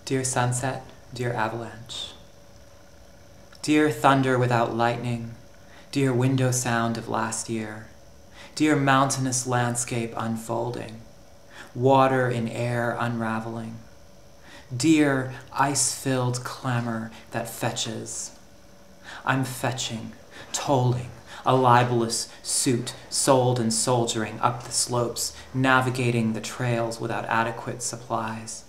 Dear sunset, dear avalanche. Dear thunder without lightning, dear window sound of last year, dear mountainous landscape unfolding, water in air unraveling, dear ice-filled clamor that fetches. I'm fetching, tolling, a libelous suit sold and soldiering up the slopes, navigating the trails without adequate supplies,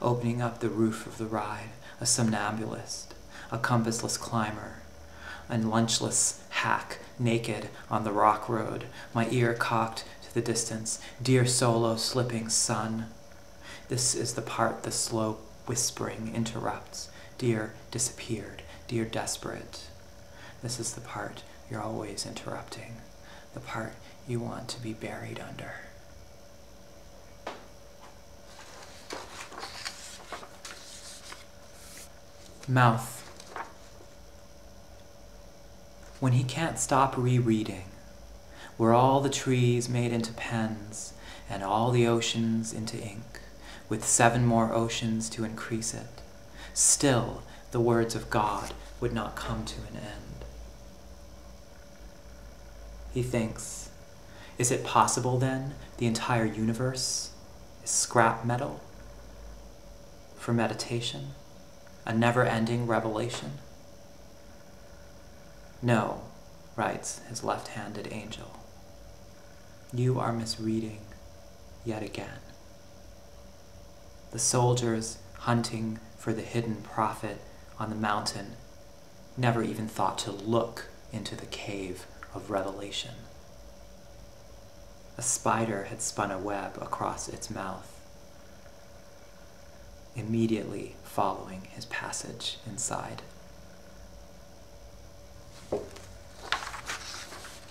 opening up the roof of the ride, a somnambulist, a compassless climber, a lunchless hack, naked on the rock road, my ear cocked to the distance, dear solo slipping sun. This is the part the slow whispering interrupts, dear disappeared, dear desperate. This is the part you're always interrupting, the part you want to be buried under. Mouth. When he can't stop rereading, were all the trees made into pens, and all the oceans into ink, with 7 more oceans to increase it, still the words of God would not come to an end. He thinks, is it possible then the entire universe is scrap metal for meditation? A never-ending revelation? No, writes his left-handed angel. You are misreading yet again. The soldiers hunting for the hidden prophet on the mountain never even thought to look into the cave of revelation. A spider had spun a web across its mouth, immediately following his passage inside.